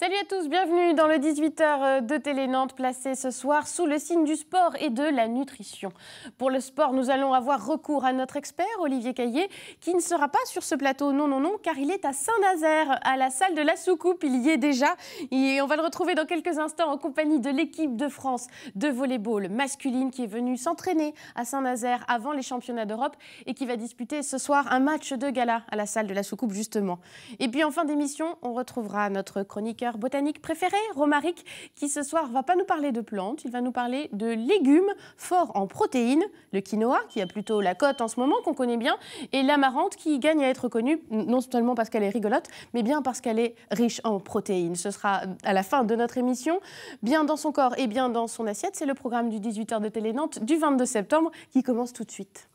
Salut à tous, bienvenue dans le 18h de Télé Nantes, placé ce soir sous le signe du sport et de la nutrition. Pour le sport, nous allons avoir recours à notre expert, Olivier Caillé, qui ne sera pas sur ce plateau, non, car il est à Saint-Nazaire, à la salle de la Soucoupe, il y est déjà. Et on va le retrouver dans quelques instants en compagnie de l'équipe de France de volleyball masculine qui est venue s'entraîner à Saint-Nazaire avant les championnats d'Europe et qui va disputer ce soir un match de gala à la salle de la Soucoupe, justement. Et puis en fin d'émission, on retrouvera notre chroniqueur botanique préféré, Romaric, qui ce soir va pas nous parler de plantes, il va nous parler de légumes forts en protéines, le quinoa qui a plutôt la cote en ce moment, qu'on connaît bien, et l'amarante qui gagne à être connue, non seulement parce qu'elle est rigolote, mais bien parce qu'elle est riche en protéines. Ce sera à la fin de notre émission, bien dans son corps et bien dans son assiette. C'est le programme du 18h de Télé Nantes du 22 septembre qui commence tout de suite.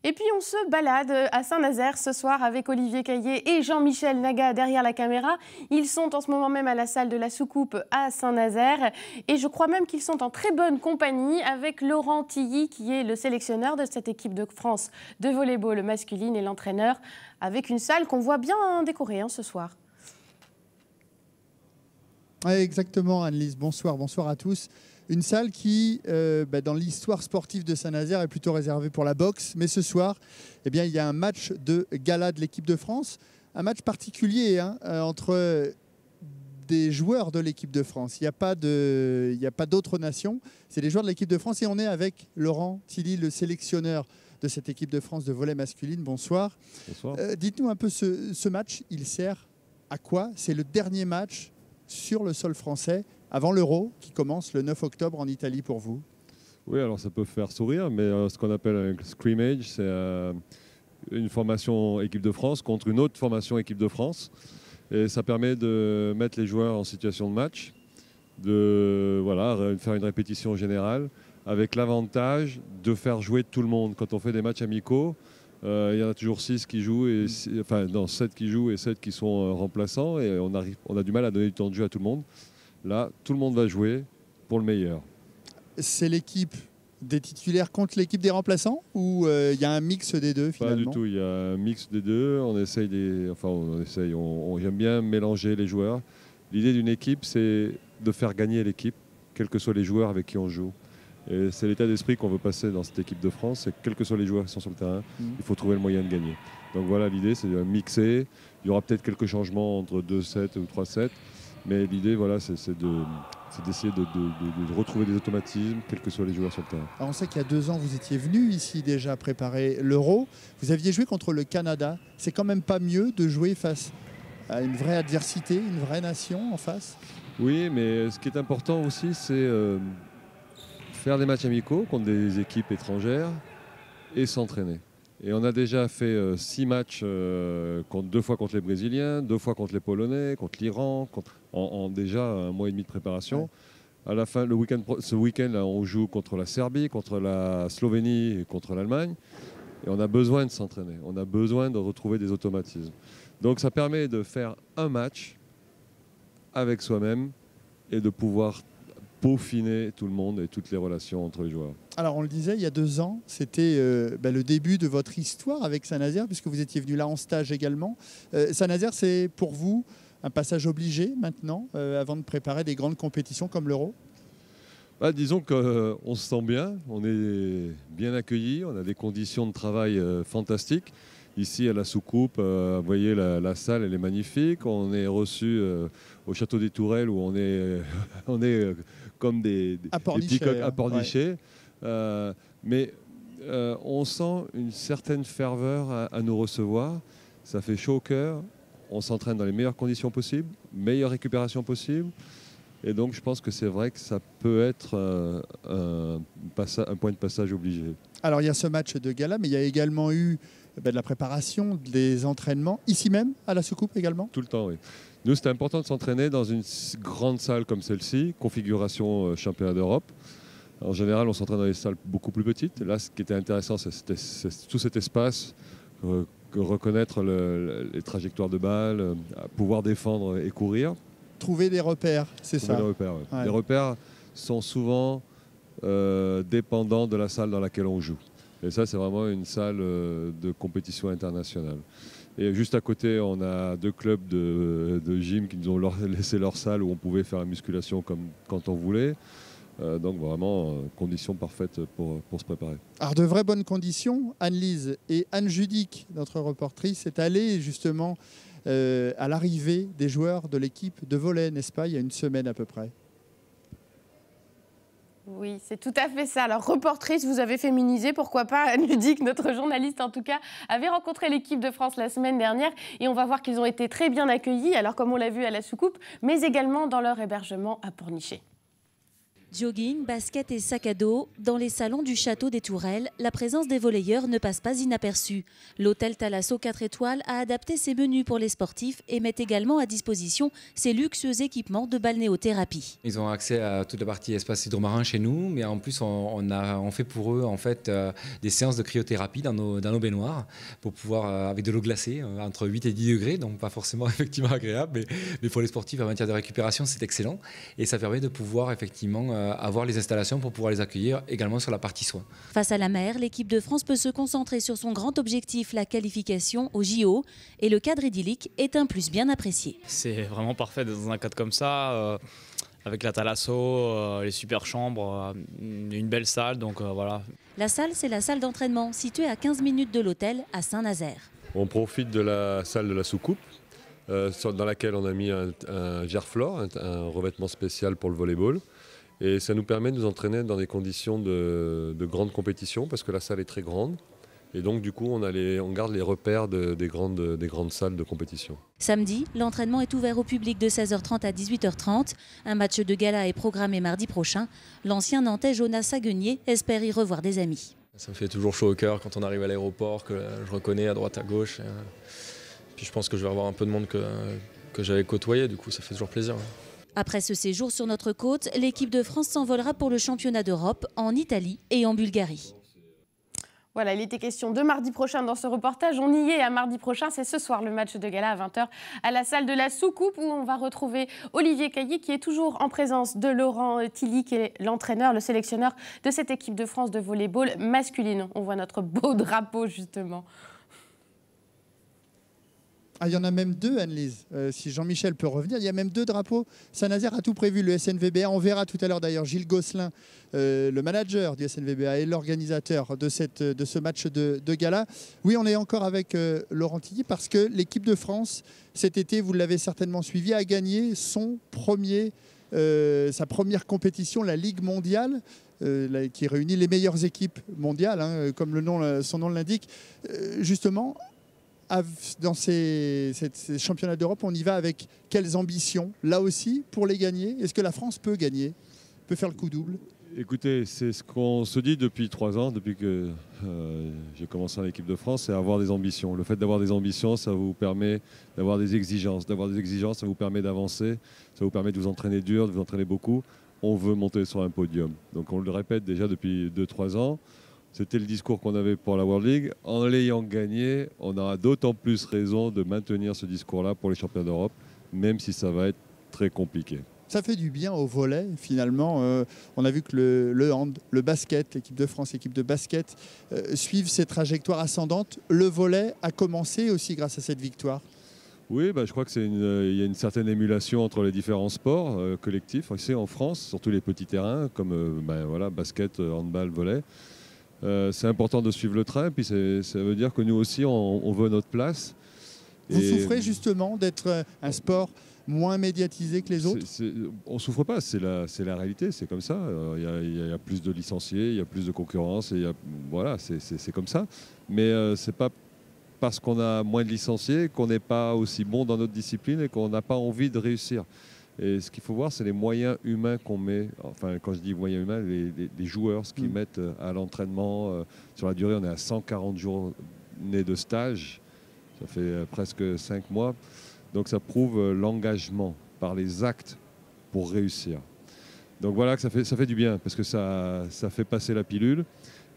Et puis on se balade à Saint-Nazaire ce soir avec Olivier Caillé et Jean-Michel Naga derrière la caméra. Ils sont en ce moment même à la salle de la Soucoupe à Saint-Nazaire et je crois même qu'ils sont en très bonne compagnie avec Laurent Tilly qui est le sélectionneur de cette équipe de France de volleyball masculine et l'entraîneur, avec une salle qu'on voit bien décorée ce soir. Ouais, exactement, Annelise. Bonsoir à tous. Une salle qui, dans l'histoire sportive de Saint-Nazaire, est plutôt réservée pour la boxe. Mais ce soir, il y a un match de gala de l'équipe de France. Un match particulier entre des joueurs de l'équipe de France. Il n'y a pas d'autres nations. C'est des joueurs de l'équipe de France. Et on est avec Laurent Tilly, le sélectionneur de cette équipe de France de volley masculine. Bonsoir. Bonsoir. Dites-nous un peu ce match, il sert à quoi? C'est le dernier match sur le sol français avant l'Euro qui commence le 9 octobre en Italie pour vous. Oui, alors ça peut faire sourire, mais ce qu'on appelle un scrimmage, c'est une formation équipe de France contre une autre formation équipe de France. Et ça permet de mettre les joueurs en situation de match, de faire une répétition générale, avec l'avantage de faire jouer tout le monde. Quand on fait des matchs amicaux, il y en a toujours 6 qui jouent, 7 qui jouent et 7 qui sont remplaçants, et on a du mal à donner du temps de jeu à tout le monde. Là, tout le monde va jouer pour le meilleur. C'est l'équipe des titulaires contre l'équipe des remplaçants ou il y a un mix des deux finalement? Pas du tout, il y a un mix des deux. J'aime bien mélanger les joueurs. L'idée d'une équipe, c'est de faire gagner l'équipe, quels que soient les joueurs avec qui on joue. Et c'est l'état d'esprit qu'on veut passer dans cette équipe de France, c'est que quels que soient les joueurs qui sont sur le terrain, il faut trouver le moyen de gagner. Donc voilà, l'idée, c'est de mixer. Il y aura peut-être quelques changements entre 2-7 ou 3-7. Mais l'idée, c'est d'essayer de retrouver des automatismes, quels que soient les joueurs sur le terrain. Alors on sait qu'il y a 2 ans, vous étiez venu ici déjà préparer l'Euro. Vous aviez joué contre le Canada. C'est quand même pas mieux de jouer face à une vraie adversité, une vraie nation en face? Oui, mais ce qui est important aussi, c'est faire des matchs amicaux contre des équipes étrangères et s'entraîner. Et on a déjà fait 6 matchs 2 fois contre les Brésiliens, 2 fois contre les Polonais, contre l'Iran, en déjà un mois et demi de préparation. Ouais. À la fin, ce week-end, on joue contre la Serbie, contre la Slovénie et contre l'Allemagne. Et on a besoin de s'entraîner, on a besoin de retrouver des automatismes. Donc ça permet de faire un match avec soi-même et de pouvoir peaufiner tout le monde et toutes les relations entre les joueurs. Alors on le disait, il y a 2 ans, c'était le début de votre histoire avec Saint-Nazaire, puisque vous étiez venu là en stage également. Saint-Nazaire, c'est pour vous un passage obligé maintenant, avant de préparer des grandes compétitions comme l'Euro? Disons qu'on se sent bien, on est bien accueillis, on a des conditions de travail fantastiques. Ici à la Soucoupe, vous voyez la salle, elle est magnifique. On est reçu au Château des Tourelles où on est comme des petits coqs à Pornichet. Ouais. Mais on sent une certaine ferveur à nous recevoir. Ça fait chaud au cœur. On s'entraîne dans les meilleures conditions possibles, meilleure récupération possible. Et donc je pense que c'est vrai que ça peut être un point de passage obligé. Alors il y a ce match de gala, mais il y a également eu de la préparation, des entraînements, ici même, à la Soucoupe également? Tout le temps, oui. Nous, c'était important de s'entraîner dans une grande salle comme celle-ci, configuration championnat d'Europe. En général, on s'entraîne dans des salles beaucoup plus petites. Là, ce qui était intéressant, c'est tout cet espace, reconnaître les trajectoires de balles, pouvoir défendre et courir. Trouver des repères, c'est ça? Des repères, ouais. Ouais. Les repères sont souvent dépendant de la salle dans laquelle on joue. Et ça, c'est vraiment une salle de compétition internationale. Et juste à côté, on a 2 clubs de gym qui nous ont laissé leur salle où on pouvait faire la musculation comme quand on voulait. Donc vraiment, conditions parfaites pour se préparer. Alors de vraies bonnes conditions, Anne-Lise et Anne Judic, notre reportrice, est allée justement à l'arrivée des joueurs de l'équipe de volley, n'est-ce pas, il y a une semaine à peu près. Oui, c'est tout à fait ça. Alors, reportrice, vous avez féminisé, pourquoi pas. Anne Judic, notre journaliste en tout cas, avait rencontré l'équipe de France la semaine dernière et on va voir qu'ils ont été très bien accueillis, alors comme on l'a vu à la soucoupe, mais également dans leur hébergement à Pornichet. Jogging, basket et sac à dos, dans les salons du château des Tourelles, la présence des volleyeurs ne passe pas inaperçue. L'hôtel Thalasso 4 étoiles a adapté ses menus pour les sportifs et met également à disposition ses luxueux équipements de balnéothérapie. Ils ont accès à toute la partie espace hydromarin chez nous, mais en plus on fait pour eux en fait des séances de cryothérapie dans nos baignoires pour pouvoir, avec de l'eau glacée, entre 8 et 10 degrés, donc pas forcément effectivement agréable, mais pour les sportifs en matière de récupération c'est excellent et ça permet de pouvoir effectivement avoir les installations pour pouvoir les accueillir également sur la partie soins. Face à la mer, l'équipe de France peut se concentrer sur son grand objectif, la qualification au JO, et le cadre idyllique est un plus bien apprécié. C'est vraiment parfait d'être dans un cadre comme ça, avec la Thalasso, les super chambres, une belle salle, donc voilà. La salle, c'est la salle d'entraînement, située à 15 minutes de l'hôtel à Saint-Nazaire. On profite de la salle de la soucoupe, dans laquelle on a mis un Gerflor, un revêtement spécial pour le volleyball. Et ça nous permet de nous entraîner dans des conditions de grande compétition parce que la salle est très grande. Et donc du coup, on garde les repères des grandes salles de compétition. Samedi, l'entraînement est ouvert au public de 16h30 à 18h30. Un match de gala est programmé mardi prochain. L'ancien Nantais Jonas Saguenier espère y revoir des amis. Ça me fait toujours chaud au cœur quand on arrive à l'aéroport, que je reconnais à droite à gauche. Puis je pense que je vais revoir un peu de monde que j'avais côtoyé, du coup ça fait toujours plaisir. Après ce séjour sur notre côte, l'équipe de France s'envolera pour le championnat d'Europe en Italie et en Bulgarie. Voilà, il était question de mardi prochain dans ce reportage. On y est à mardi prochain, c'est ce soir le match de gala à 20h à la salle de la soucoupe où on va retrouver Olivier Caillé qui est toujours en présence de Laurent Tilly qui est l'entraîneur, le sélectionneur de cette équipe de France de volleyball masculine. On voit notre beau drapeau justement. Ah, il y en a même 2, Anne-Lise. Si Jean-Michel peut revenir, il y a même 2 drapeaux. Saint-Nazaire a tout prévu, le SNVBA. On verra tout à l'heure d'ailleurs Gilles Gosselin, le manager du SNVBA et l'organisateur de ce match de gala. Oui, on est encore avec Laurent Tilly parce que l'équipe de France, cet été, vous l'avez certainement suivi, a gagné sa première compétition, la Ligue mondiale. Qui réunit les meilleures équipes mondiales, hein, comme son nom l'indique. Justement, dans ces championnats d'Europe, on y va avec quelles ambitions? Là aussi, pour les gagner, est-ce que la France peut gagner, peut faire le coup double? Écoutez, c'est ce qu'on se dit depuis 3 ans, depuis que j'ai commencé en équipe de France, c'est avoir des ambitions. Le fait d'avoir des ambitions, ça vous permet d'avoir des exigences. D'avoir des exigences, ça vous permet d'avancer, ça vous permet de vous entraîner dur, de vous entraîner beaucoup. On veut monter sur un podium. Donc on le répète déjà depuis 2-3 ans. C'était le discours qu'on avait pour la World League. En l'ayant gagné, on aura d'autant plus raison de maintenir ce discours-là pour les championnats d'Europe, même si ça va être très compliqué. Ça fait du bien au volley, finalement. On a vu que le hand, le basket, l'équipe de France, l'équipe de basket, suivent ces trajectoires ascendantes. Le volley a commencé aussi grâce à cette victoire. Oui, je crois qu'il y a une certaine émulation entre les différents sports collectifs. Ici en France, surtout les petits terrains comme basket, handball, volley. C'est important de suivre le train, puis ça veut dire que nous aussi, on veut notre place. Vous souffrez justement d'être un sport moins médiatisé que les autres? On ne souffre pas, c'est la réalité, c'est comme ça. Il y a plus de licenciés, il y a plus de concurrence, c'est comme ça. Mais ce n'est pas parce qu'on a moins de licenciés qu'on n'est pas aussi bon dans notre discipline et qu'on n'a pas envie de réussir. Et ce qu'il faut voir, c'est les moyens humains qu'on met. Enfin, quand je dis moyens humains, les joueurs, ce qu'ils mettent à l'entraînement. Sur la durée, on est à 140 journées de stage. Ça fait presque 5 mois. Donc ça prouve l'engagement par les actes pour réussir. Donc voilà que ça fait du bien, parce que ça fait passer la pilule.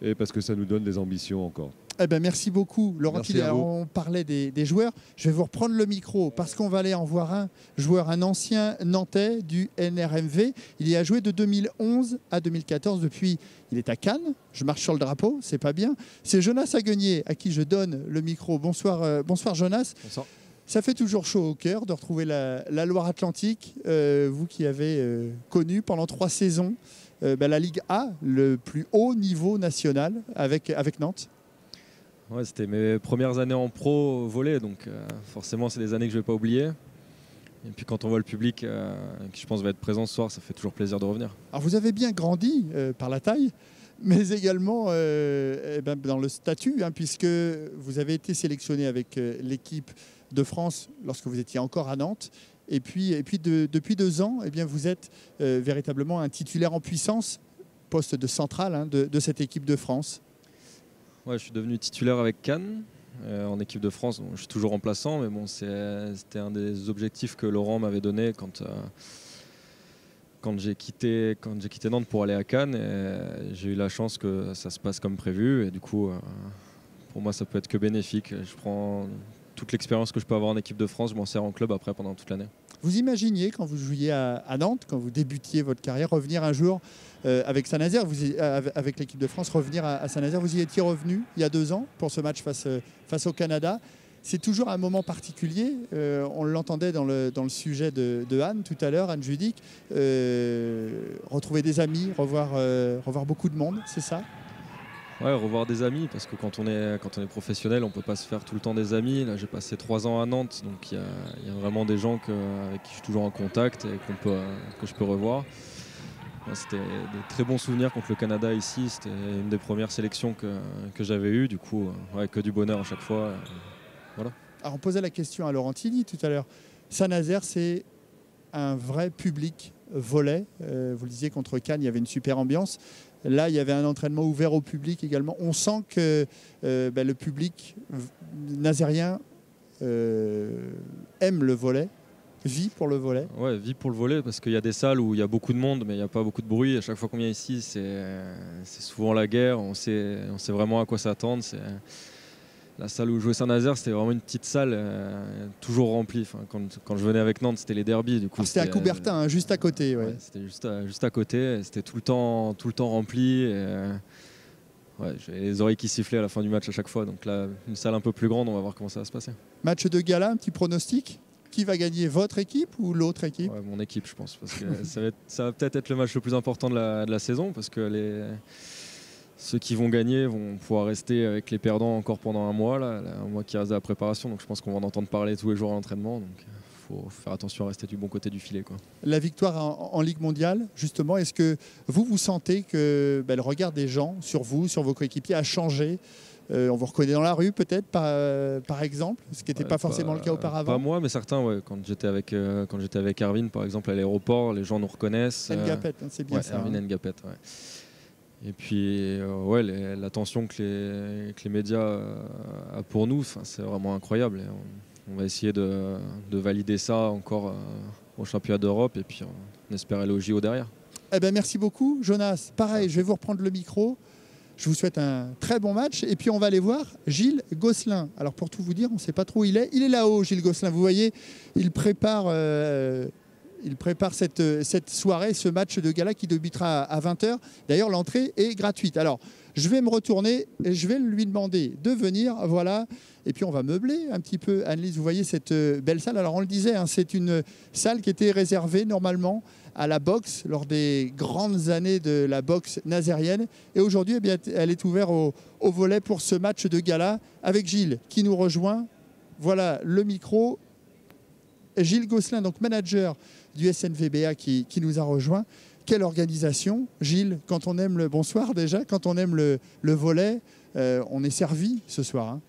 et parce que ça nous donne des ambitions encore. Eh ben, merci beaucoup, Laurent Merci Tillet. à vous. Alors, on parlait des joueurs. Je vais vous reprendre le micro parce qu'on va aller en voir un joueur, un ancien Nantais du NRMV. Il y a joué de 2011 à 2014. Depuis, il est à Cannes. Je marche sur le drapeau, c'est pas bien. C'est Jonas Aguenier à qui je donne le micro. Bonsoir, bonsoir Jonas. Bonsoir. Ça fait toujours chaud au cœur de retrouver la Loire-Atlantique. Vous qui avez connu pendant 3 saisons la Ligue A, le plus haut niveau national avec Nantes. Ouais, c'était mes premières années en pro volley, donc forcément c'est des années que je ne vais pas oublier. Et puis quand on voit le public qui je pense va être présent ce soir, ça fait toujours plaisir de revenir. Alors vous avez bien grandi par la taille, mais également dans le statut, puisque vous avez été sélectionné avec l'équipe de France lorsque vous étiez encore à Nantes. Et puis depuis 2 ans, vous êtes véritablement un titulaire en puissance, poste de central de cette équipe de France. Ouais, je suis devenu titulaire avec Cannes en équipe de France. Donc, je suis toujours remplaçant, mais bon, c'était un des objectifs que Laurent m'avait donné quand j'ai quitté Nantes pour aller à Cannes. J'ai eu la chance que ça se passe comme prévu. Et du coup, pour moi, ça peut être que bénéfique. Je prends toute l'expérience que je peux avoir en équipe de France, je m'en sers en club après pendant toute l'année. Vous imaginiez, quand vous jouiez à Nantes, quand vous débutiez votre carrière, revenir un jour avec Saint-Nazaire, avec l'équipe de France, revenir à Saint-Nazaire, vous y étiez revenu il y a 2 ans pour ce match face au Canada. C'est toujours un moment particulier. On l'entendait dans le sujet de Anne tout à l'heure, Anne Judic. Retrouver des amis, revoir beaucoup de monde, c'est ça ? Ouais, revoir des amis, parce que quand on est professionnel, on ne peut pas se faire tout le temps des amis. Là, j'ai passé 3 ans à Nantes, donc il y a vraiment des gens avec qui je suis toujours en contact et que je peux revoir. Ouais, c'était des très bons souvenirs contre le Canada ici. C'était une des premières sélections que j'avais eues. Du coup, que du bonheur à chaque fois. Voilà. Alors, on posait la question à Laurent Tilly tout à l'heure. Saint-Nazaire, c'est un vrai public volley. Vous le disiez, contre Cannes, il y avait une super ambiance. Là, il y avait un entraînement ouvert au public également. On sent que le public nazérien aime le volley, vit pour le volley. Ouais, vit pour le volley, parce qu'il y a des salles où il y a beaucoup de monde, mais il n'y a pas beaucoup de bruit. À chaque fois qu'on vient ici, c'est souvent la guerre. On sait vraiment à quoi s'attendre. La salle où jouait Saint-Nazaire, c'était vraiment une petite salle, toujours remplie. Enfin, quand je venais avec Nantes, c'était les derbies. Du coup, c'était à Coubertin, juste à côté. Ouais. Ouais, c'était juste à côté. C'était tout le temps rempli. J'ai les oreilles qui sifflaient à la fin du match à chaque fois. Donc là, une salle un peu plus grande, on va voir comment ça va se passer. Match de gala, un petit pronostic ? Qui va gagner, votre équipe ou l'autre équipe ? Ouais, mon équipe, je pense. Parce que ça va peut-être être le match le plus important de la saison, parce que ceux qui vont gagner vont pouvoir rester avec les perdants encore pendant un mois qui reste à la préparation. Donc je pense qu'on va en entendre parler tous les jours à l'entraînement. Donc il faut faire attention à rester du bon côté du filet, quoi. La victoire en Ligue mondiale, justement, est-ce que vous sentez que le regard des gens sur vous, sur vos coéquipiers a changé ? On vous reconnaît dans la rue peut-être, par exemple, ce qui n'était pas forcément le cas auparavant. Pas moi, mais certains, ouais. Quand j'étais avec Erwin, par exemple, à l'aéroport, les gens nous reconnaissent. Ngapet, c'est bien ça. Erwin Ngapet, ouais. Et puis, l'attention que les médias ont pour nous, c'est vraiment incroyable. Et on va essayer de valider ça encore au championnat d'Europe et puis on espère aller au JO derrière. Eh ben, merci beaucoup, Jonas. Pareil, je vais vous reprendre le micro. Je vous souhaite un très bon match. Et puis, on va aller voir Gilles Gosselin. Alors, pour tout vous dire, on ne sait pas trop où il est. Il est là-haut, Gilles Gosselin. Vous voyez, il prépare cette soirée, ce match de gala qui débutera à 20h. D'ailleurs, l'entrée est gratuite. Alors, je vais me retourner et je vais lui demander de venir. Voilà. Et puis, on va meubler un petit peu. Anne-Lise, vous voyez cette belle salle. Alors, on le disait, c'est une salle qui était réservée normalement à la boxe lors des grandes années de la boxe nazérienne. Et aujourd'hui, elle est ouverte au volley pour ce match de gala avec Gilles qui nous rejoint. Voilà le micro. Gilles Gosselin, donc manager du SNVBA qui nous a rejoint. Quelle organisation, Gilles, quand on aime bonsoir déjà, quand on aime le volley, on est servi ce soir, hein.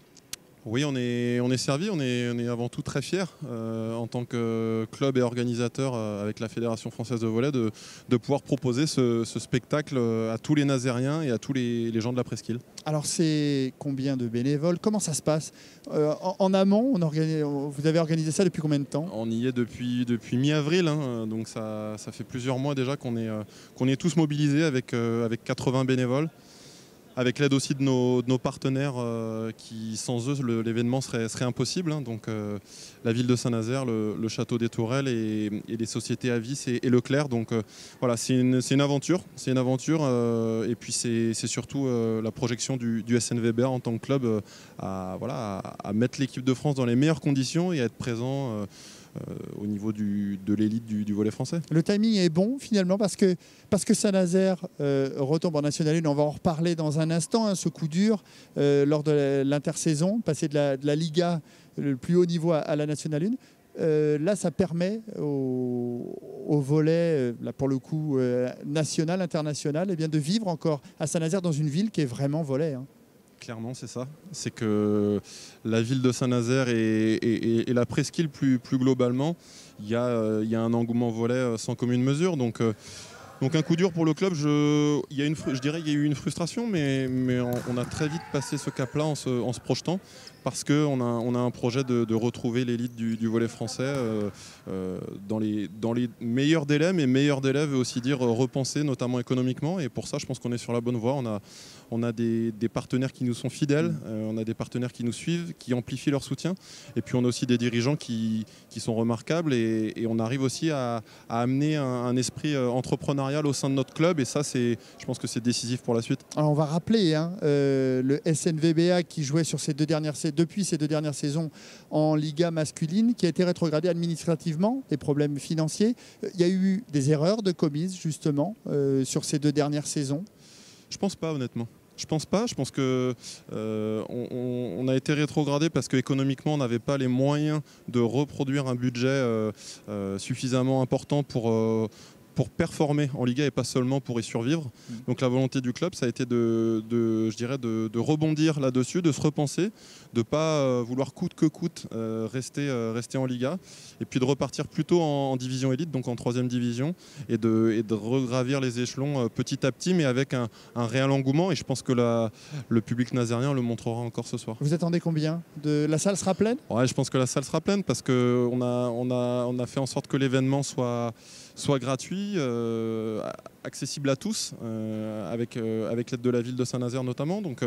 Oui, on est servi, on est avant tout très fiers en tant que club et organisateur avec la Fédération française de volley de pouvoir proposer ce spectacle à tous les Nazériens et à tous les gens de la presqu'île. Alors c'est combien de bénévoles? Comment ça se passe en amont? Vous avez organisé ça depuis combien de temps? On y est depuis mi-avril, hein, donc ça fait plusieurs mois déjà qu'on est tous mobilisés avec 80 bénévoles. avec l'aide aussi de nos partenaires qui, sans eux, l'événement serait impossible. Hein. Donc la ville de Saint-Nazaire, le château des Tourelles et les sociétés Avis et Leclerc. Donc voilà, c'est une aventure. C'est une aventure et puis c'est surtout la projection du SNVBA en tant que club à mettre l'équipe de France dans les meilleures conditions et à être présent au niveau de l'élite du volley français. Le timing est bon finalement parce que Saint-Nazaire retombe en National 1. On va en reparler dans un instant, hein, ce coup dur lors de l'intersaison, passer de la Liga, le plus haut niveau à la National 1. Là, ça permet au volley, là, pour le coup national, international, eh bien, de vivre encore à Saint-Nazaire dans une ville qui est vraiment volley. Hein. Clairement, c'est ça. C'est que la ville de Saint-Nazaire et la presqu'île plus globalement, il y a un engouement volley sans commune mesure. Donc un coup dur pour le club. Je dirais qu'il y a eu une frustration, mais on a très vite passé ce cap-là en se projetant. Parce qu'on a un projet de retrouver l'élite du volley français dans les meilleurs délais, mais meilleurs délais veut aussi dire repenser, notamment économiquement. Et pour ça, je pense qu'on est sur la bonne voie. On a des partenaires qui nous sont fidèles, on a des partenaires qui nous suivent, qui amplifient leur soutien. Et puis on a aussi des dirigeants qui sont remarquables et on arrive aussi à amener un esprit entrepreneurial au sein de notre club. Et ça, je pense que c'est décisif pour la suite. Alors on va rappeler le SNVBA qui jouait depuis ces 2 dernières saisons en Liga masculine, qui a été rétrogradé administrativement, des problèmes financiers. Il y a eu des erreurs de commises justement sur ces 2 dernières saisons. Je pense pas, honnêtement. Je pense pas. Je pense que on a été rétrogradé parce qu'économiquement on n'avait pas les moyens de reproduire un budget suffisamment important pour performer en Liga et pas seulement pour y survivre. Donc la volonté du club, ça a été de rebondir là-dessus, de se repenser, de ne pas vouloir coûte que coûte rester en Liga, et puis de repartir plutôt en division élite, donc en 3e division, et de regravir les échelons petit à petit, mais avec un réel engouement, et je pense que le public nazérien le montrera encore ce soir. Vous attendez combien La salle sera pleine ? Ouais, je pense que la salle sera pleine, parce qu'on a fait en sorte que l'événement soit gratuit, accessible à tous, avec l'aide de la ville de Saint-Nazaire notamment. Donc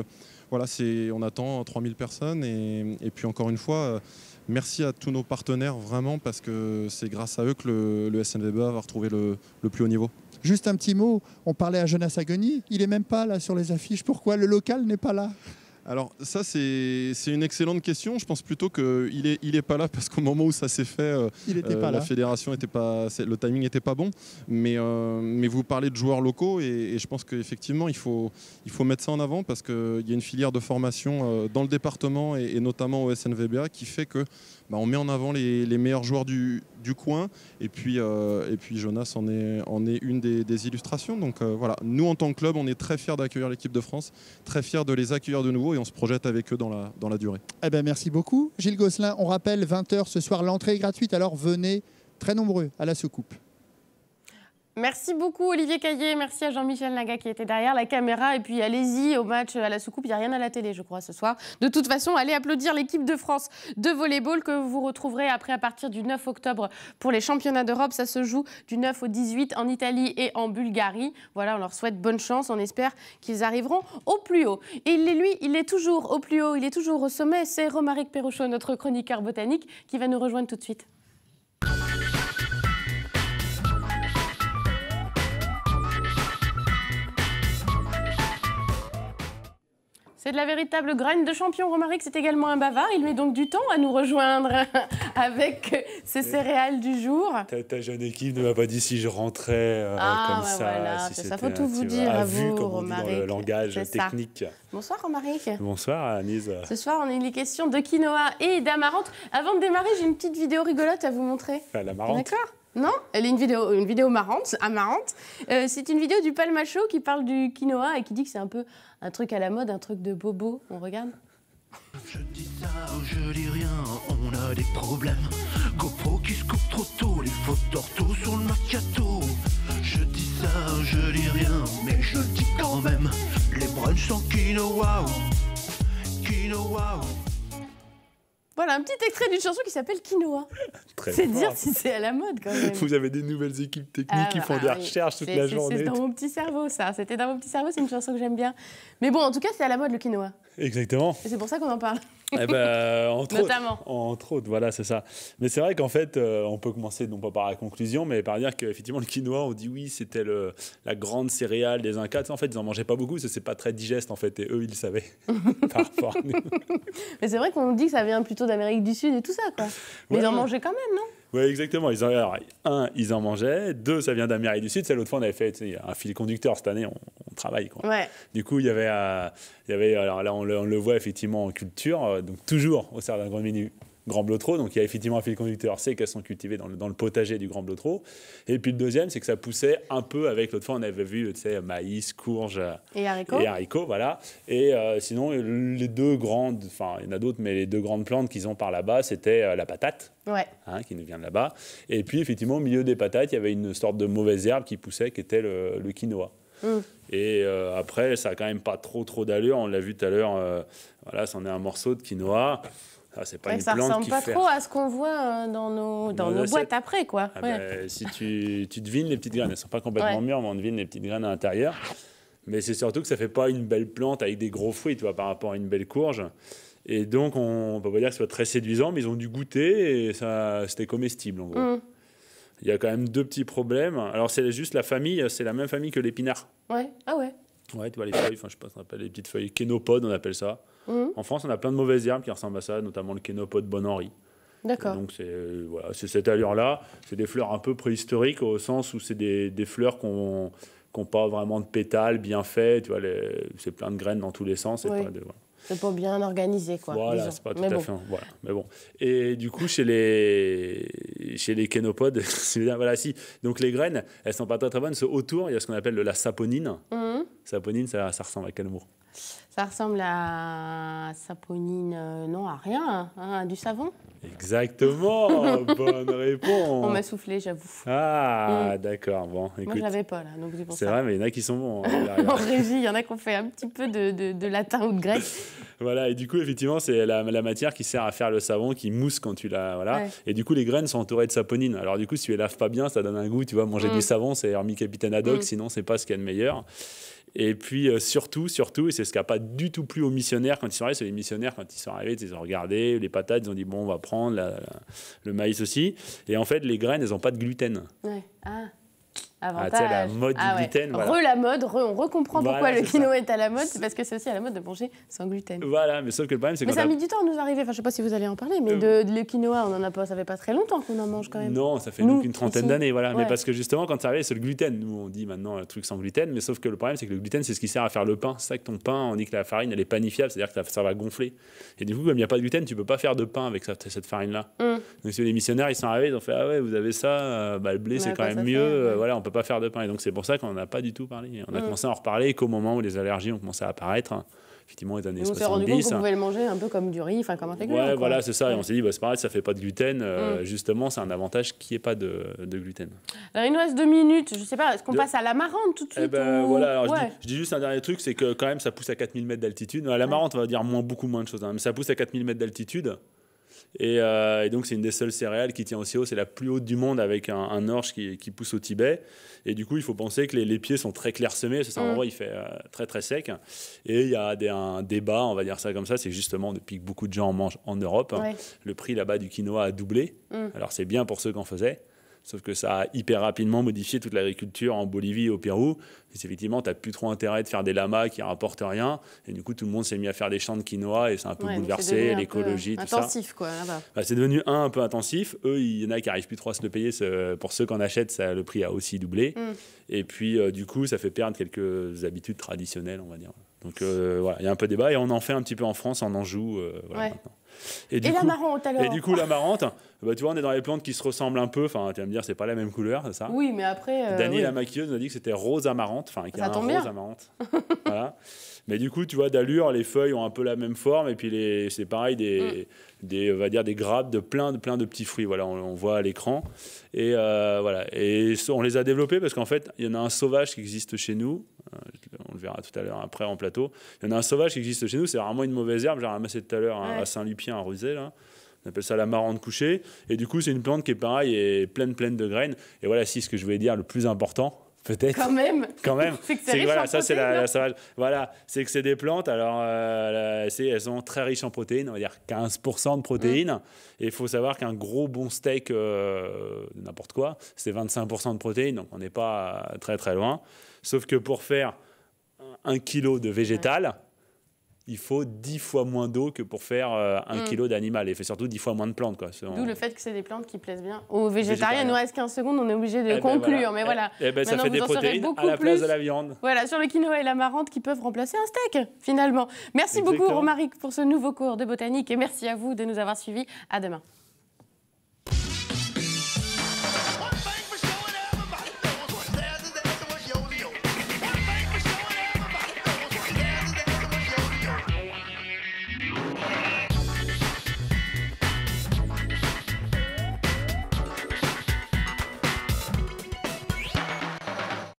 voilà, on attend 3000 personnes et puis encore une fois, merci à tous nos partenaires vraiment parce que c'est grâce à eux que le SNVBA va retrouver le plus haut niveau. Juste un petit mot, on parlait à Jonas Agoni, il n'est même pas là sur les affiches. Pourquoi le local n'est pas là ? Alors ça c'est une excellente question. Je pense plutôt qu'il est pas là parce qu'au moment où ça s'est fait, la fédération était pas, le timing n'était pas bon. Mais vous parlez de joueurs locaux et je pense qu'effectivement il faut mettre ça en avant parce qu'il y a une filière de formation dans le département et notamment au SNVBA qui fait que on met en avant les meilleurs joueurs du coin et puis Jonas en est une des illustrations. Donc voilà, nous en tant que club on est très fiers d'accueillir l'équipe de France, très fiers de les accueillir de nouveau et on se projette avec eux dans la durée. Eh ben, merci beaucoup Gilles Gosselin. On rappelle 20h ce soir, l'entrée est gratuite, alors venez très nombreux à la soucoupe. Merci beaucoup Olivier Caillé, merci à Jean-Michel Naga qui était derrière la caméra et puis allez-y au match à la soucoupe, il n'y a rien à la télé je crois ce soir. De toute façon, allez applaudir l'équipe de France de volleyball que vous retrouverez après à partir du 9 octobre pour les championnats d'Europe. Ça se joue du 9 au 18 en Italie et en Bulgarie. Voilà, on leur souhaite bonne chance, on espère qu'ils arriveront au plus haut. Et il est toujours au plus haut, il est toujours au sommet, c'est Romaric Perruchot, notre chroniqueur botanique qui va nous rejoindre tout de suite. C'est de la véritable graine de champion. Romaric, c'est également un bavard. Il met donc du temps à nous rejoindre avec ses céréales du jour. Ta jeune équipe ne m'a pas dit si je rentrais comme ça. Voilà, si ça faut tout vous dire à vous, comme Romaric. on dit dans le langage technique. Bonsoir Romaric. Bonsoir Anise. Ce soir, on a une question de quinoa et d'amarante. Avant de démarrer, j'ai une petite vidéo rigolote à vous montrer. L'amarante. D'accord ? Non, elle est une vidéo marrante, amarante. C'est une vidéo du Palmacho qui parle du quinoa et qui dit que c'est un peu un truc à la mode, un truc de bobo. On regarde. Je dis ça, je dis rien, on a des problèmes. GoPro qui se coupe trop tôt, les fautes d'ortho sur le Mercato. Je dis ça, je dis rien, mais je le dis quand même. Les brunchs sans quinoa, quinoa. Voilà, un petit extrait d'une chanson qui s'appelle Quinoa. Très C'est fort. dire si c'est à la mode quand même. Vous avez des nouvelles équipes techniques qui font des recherches toute la journée. C'est dans mon petit cerveau, ça. C'était dans mon petit cerveau, c'est une chanson que j'aime bien. Mais bon, en tout cas, c'est à la mode le quinoa. Exactement. Et c'est pour ça qu'on en parle. Eh ben, Notamment. Entre autres, voilà, c'est ça. Mais c'est vrai qu'en fait, on peut commencer non pas par la conclusion, mais par dire qu'effectivement, le quinoa, on dit oui, c'était la grande céréale des Incas. En fait, ils n'en mangeaient pas beaucoup, parce que c'est pas très digeste, en fait, et eux, ils le savaient par rapport à nous. Mais c'est vrai qu'on dit que ça vient plutôt d'Amérique du Sud et tout ça, quoi. Mais ils en mangeaient quand même, non? Oui, exactement. Alors, ils en mangeaient. 2, ça vient d'Amérique du Sud. C'est l'autre fois, on avait fait un fil conducteur. Cette année, on travaille. Quoi. Ouais. Du coup, il y avait alors là, on le voit effectivement en culture. Donc, toujours au sein d'un grand menu Grand Blotreau. Donc, il y a effectivement un fil conducteur. C'est qu'elles sont cultivées dans le potager du Grand Blotreau. Et puis, le deuxième, c'est que ça poussait un peu avec l'autre fois, on avait vu maïs, courge et haricots. Voilà. Et sinon, les deux grandes, enfin, il y en a d'autres, mais les deux grandes plantes qu'ils ont par là-bas, c'était la patate. Ouais. Qui nous vient de là-bas. Et puis, effectivement, au milieu des patates, il y avait une sorte de mauvaise herbe qui poussait, qui était le quinoa. Et après, ça n'a quand même pas trop d'allure. On l'a vu tout à l'heure, voilà, c'en est un morceau de quinoa. C'est pas une ça plante ressemble qui pas fait... trop à ce qu'on voit dans nos boîtes après, quoi. Si tu devines les petites graines, elles ne sont pas complètement mûres, mais on devine les petites graines à l'intérieur. Mais c'est surtout que ça ne fait pas une belle plante avec des gros fruits, tu vois, par rapport à une belle courge. Et donc, on ne peut pas dire que ce soit très séduisant, mais ils ont dû goûter et c'était comestible, en gros. Il y a quand même 2 petits problèmes. Alors, c'est juste la famille, c'est la même famille que l'épinard. Ouais, ah ouais. Ouais, tu vois les feuilles, je sais pas, on appelle les petites feuilles kénopodes, on appelle ça. En France, on a plein de mauvaises herbes qui ressemblent à ça, notamment le kénopode Bon-Henri. D'accord. Donc, c'est cette allure-là. C'est des fleurs un peu préhistoriques, au sens où c'est des fleurs qui n'ont pas vraiment de pétales bien faits. Tu vois, c'est plein de graines dans tous les sens. C'est pas bien organisé, quoi. Voilà, disons. c'est pas tout à fait. Voilà, mais bon. Et du coup, chez les kénopodes, voilà, si. Donc les graines, elles sont pas très bonnes. Autour, il y a ce qu'on appelle de la saponine. Saponine, ça ressemble à quel mot? Ça ressemble à saponine, non, à rien, à du savon. Exactement, bonne réponse. On m'a soufflé, j'avoue. Ah, d'accord. Bon, écoute. Moi, je l'avais pas là, donc c'est pour ça. C'est vrai, mais il y en a qui sont bons. En régie, il y en a qui ont fait un petit peu de latin ou de grec. Voilà, et du coup, effectivement, c'est la matière qui sert à faire le savon, qui mousse quand tu la... Voilà. Ouais. Et du coup, les graines sont entourées de saponine. Alors du coup, si tu les laves pas bien, ça donne un goût, tu vois, manger du savon, c'est Hermie Capitaine Haddock, sinon, c'est pas ce qu'il y a de meilleur. Et puis, surtout, et c'est ce qui n'a pas du tout plu aux missionnaires quand ils sont arrivés, c'est les missionnaires, quand ils sont arrivés, ils ont regardé les patates, ils ont dit, bon, on va prendre le maïs aussi. Et en fait, les graines, elles n'ont pas de gluten. Ouais. Avantage. Ah, la mode du gluten. Ouais. Voilà. La mode, on recomprend pourquoi le quinoa est à la mode, c'est parce que c'est aussi à la mode de manger sans gluten. Voilà, mais sauf que le problème, c'est que. Mais ça a mis du temps à nous arriver, enfin, je ne sais pas si vous allez en parler, mais le quinoa, ça fait pas très longtemps qu'on en mange quand même. Non, ça fait qu'une trentaine d'années, voilà. Ouais. Mais parce que justement, quand ça arrive, c'est le gluten. Nous, on dit maintenant un truc sans gluten, mais sauf que le problème, c'est que le gluten, c'est ce qui sert à faire le pain. C'est ça que ton pain, on dit que la farine, elle est panifiable, c'est-à-dire que ça va gonfler. Et du coup, comme il n'y a pas de gluten, tu peux pas faire de pain avec cette farine-là. Donc, si les missionnaires, ils sont arrivés, ils ont fait, ah ouais, vous avez ça, le blé, c'est quand même mieux, voilà, on peut pas faire de pain. Et donc, c'est pour ça qu'on n'a pas du tout parlé. On a commencé à en reparler qu'au moment où les allergies ont commencé à apparaître, effectivement, les années 70. On s'est rendu compte qu'on pouvait le manger un peu comme du riz, enfin comme un féculent. Ouais, voilà, c'est ça. Et on s'est dit, c'est pareil, ça fait pas de gluten. Justement, c'est un avantage qu'il n'y ait pas de gluten. Alors, il nous reste 2 minutes. Je sais pas, est-ce qu'on passe à l'amarante tout de suite voilà, alors je dis juste un dernier truc, c'est que quand même, ça pousse à 4000 mètres d'altitude. L'amarante, on va dire beaucoup moins de choses, mais ça pousse à 4000 mètres d'altitude. Et donc, c'est une des seules céréales qui tient aussi haut. C'est la plus haute du monde avec un orge qui pousse au Tibet. Et du coup, il faut penser que les pieds sont très clairsemés. C'est un endroit où il fait très, très sec. Et il y a un débat, on va dire ça comme ça. C'est justement depuis que beaucoup de gens en mangent en Europe, le prix là-bas du quinoa a doublé. Alors, c'est bien pour ceux qui en faisaient. Sauf que ça a hyper rapidement modifié toute l'agriculture en Bolivie et au Pérou. Et effectivement, tu n'as plus trop intérêt de faire des lamas qui ne rapportent rien. Et du coup, tout le monde s'est mis à faire des champs de quinoa et c'est un peu bouleversé l'écologie, tout ça. Intensif, quoi, là-bas. C'est devenu un peu intensif. Eux, il y en a qui n'arrivent plus trop à se le payer. Pour ceux qui en achètent, le prix a aussi doublé. Et puis, du coup, ça fait perdre quelques habitudes traditionnelles, on va dire. Donc, voilà, il y a un peu de débat. Et on en fait un petit peu en France, on en joue maintenant. Et l'amarante, alors? Et du coup, l'amarante, tu vois, on est dans les plantes qui se ressemblent un peu. Enfin, tu vas me dire, c'est pas la même couleur, c'est ça? Oui, mais après. Dany, la maquilleuse, nous a dit que c'était rose amarante. Enfin, qu'il y a un rose amarante. Voilà. Mais du coup, tu vois, d'allure, les feuilles ont un peu la même forme. Et puis, c'est pareil, on va dire des grappes de plein de petits fruits. Voilà, on voit à l'écran. Et voilà. Et on les a développés parce qu'en fait, il y en a un sauvage qui existe chez nous. On le verra tout à l'heure après en plateau. Il y en a un sauvage qui existe chez nous. C'est vraiment une mauvaise herbe. J'ai ramassé tout à l'heure à Saint-Lupien, à Rusé, là. On appelle ça l'amarante couchée. Et du coup, c'est une plante qui est pareil et pleine de graines. Et voilà, si ce que je voulais dire, le plus important, peut-être. Quand même. C'est que voilà, ça c'est voilà, c'est que c'est des plantes. Alors, elles sont très riches en protéines, on va dire 15% de protéines. Et il faut savoir qu'un gros bon steak, n'importe quoi, c'est 25% de protéines. Donc, on n'est pas très loin. Sauf que pour faire 1 kilo de végétal, il faut 10 fois moins d'eau que pour faire 1 kilo d'animal. Et il fait surtout 10 fois moins de plantes. D'où le fait que c'est des plantes qui plaisent bien aux végétariens. Il nous reste 15 secondes, on est obligé de conclure. Mais voilà. Ça fait des protéines à la place de la viande. Voilà, sur le quinoa et l'amarante qui peuvent remplacer un steak, finalement. Merci beaucoup, Romaric, pour ce nouveau cours de botanique. Et merci à vous de nous avoir suivis. À demain.